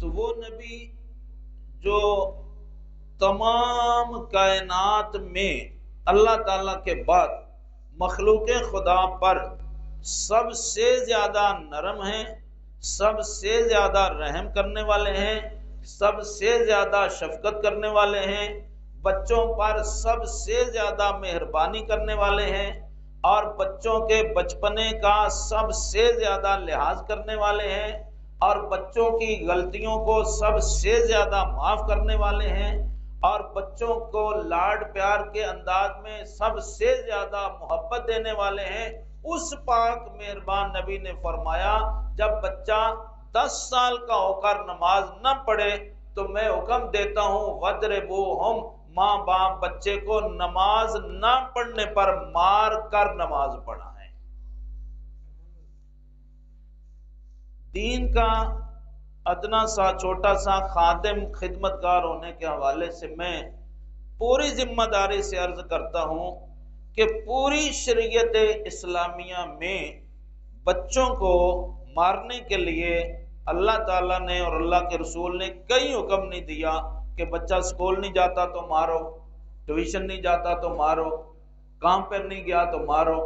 تو وہ نبی جو تمام کائنات میں اللہ تعالیٰ کے بعد مخلوق خدا پر سب سے زیادہ نرم ہیں، سب سے زیادہ رحم کرنے والے ہیں، سب سے زیادہ شفقت کرنے والے ہیں، بچوں پر سب سے زیادہ مہربانی کرنے والے ہیں، اور بچوں کے بچپنے کا سب سے زیادہ لحاظ کرنے والے ہیں، اور بچوں کی غلطیوں کو سب سے زیادہ معاف کرنے والے ہیں، اور بچوں کو لاڈ پیار کے انداز میں سب سے زیادہ محبت دینے والے ہیں۔ اس پاک مہربان نبی نے فرمایا جب بچہ 10 سال کا ہو کر نماز نہ پڑھے تو میں حکم دیتا ہوں وَضْرِبُوهُمْ، ماں باپ بچے کو نماز نہ پڑھنے پر مار کر نماز پڑھائیں۔ دین کا ادنا سا چھوٹا سا خادم خدمتگار ہونے کے حوالے سے میں پوری ذمہ داری سے عرض کرتا ہوں کہ پوری شریعت اسلامیہ میں بچوں کو مارنے کے لیے اللہ تعالیٰ نے اور اللہ کے رسول نے کئی حکم نہیں دیا کہ بچہ سکول نہیں جاتا تو مارو، ٹیوشن نہیں جاتا تو مارو، کام پر نہیں گیا تو مارو،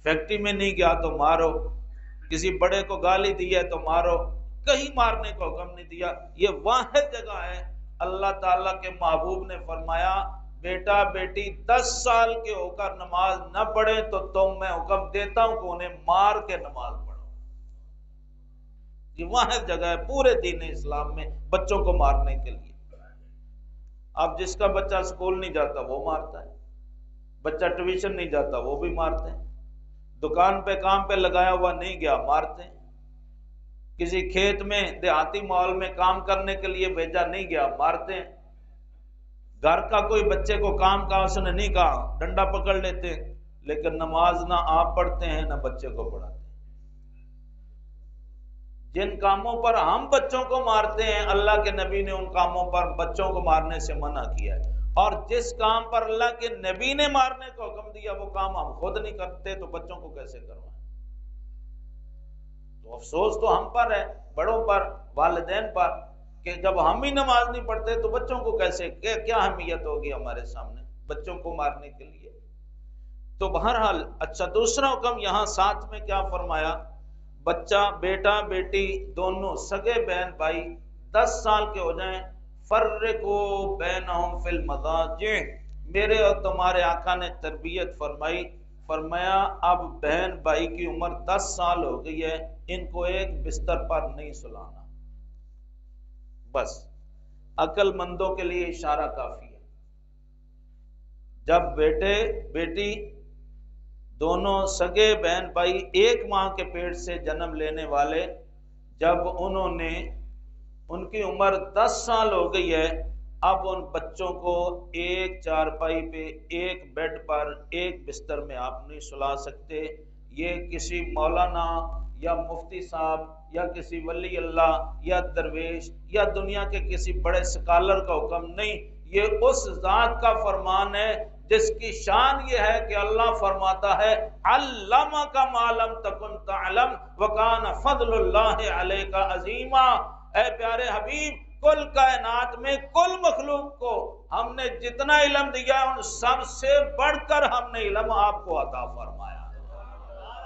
فیکٹری میں نہیں گیا تو مارو، کسی بڑے کو گالی دی ہے تو مارو، کہیں مارنے کو حکم نہیں دیا۔ یہ واحد جگہ ہے اللہ تعالیٰ کے محبوب نے فرمایا بیٹا بیٹی 10 سال کے ہو کر نماز نہ پڑھے تو میں حکم دیتا ہوں کہ انہیں مار کے نماز پڑھو۔ یہ واحد جگہ ہے پورے دین اسلام میں بچوں کو مارنے کے لیے۔ اب جس کا بچہ سکول نہیں جاتا وہ مارتا ہے، بچہ ٹیوشن نہیں جاتا وہ بھی مارتے ہیں، دکان پہ کام پہ لگایا ہوا نہیں گیا مارتے ہیں، کسی کھیت میں دیہاتی ماحول میں کام کرنے کے لیے بھیجا نہیں گیا مارتے ہیں، گھر کا کوئی بچے کو کام کا اس نے نہیں کہا ڈنڈا پکڑ لیتے ہیں، لیکن نماز نہ آپ پڑھتے ہیں نہ بچے کو پڑھاتے ہیں۔ جن کاموں پر ہم بچوں کو مارتے ہیں اللہ کے نبی نے ان کاموں پر بچوں کو مارنے سے منع کیا ہے، اور جس کام پر اللہ کے نبی نے مارنے کو حکم دیا وہ کام ہم خود نہیں کرتے تو بچوں کو کیسے کروائیں؟ تو افسوس تو ہم پر ہے، بڑوں پر، والدین پر، کہ جب ہم ہی نماز نہیں پڑھتے تو بچوں کو کیسے، کیا اہمیت ہوگی ہمارے سامنے بچوں کو مارنے کے لیے۔ تو بہرحال اچھا دوسرا حکم یہاں ساتھ میں کیا فرمایا، بچہ بیٹا بیٹی دونوں سگے بہن بھائی 10 سال کے ہو جائیں فرقوا بینہم فی المضاجع، میرے اور تمہارے آقا نے تربیت فرمائی، فرمایا اب بہن بھائی کی عمر 10 سال ہو گئی ہے، ان کو ایک بستر پر نہیں سلانا۔ بس عقل مندوں کے لیے اشارہ کافی ہے۔ جب بیٹے بیٹی دونوں سگے بہن بھائی ایک ماں کے پیٹ سے جنم لینے والے جب انہوں نے ان کی عمر 10 سال ہو گئی ہے، اب ان بچوں کو ایک چارپائی پہ ایک بیڈ پر ایک بستر میں آپ نہیں سلا سکتے۔ یہ کسی مولانا یا مفتی صاحب یا کسی ولی اللہ یا درویش یا دنیا کے کسی بڑے سکالر کا حکم نہیں، یہ اس ذات کا فرمان ہے جس کی شان یہ ہے کہ اللہ فرماتا ہے علمک ما لم تکن تعلم وکان فضل اللہ علیک عظیما۔ اے پیارے حبیب، کل کائنات میں کل مخلوق کو ہم نے جتنا علم دیا ان سب سے بڑھ کر ہم نے علم آپ کو عطا فرمایا۔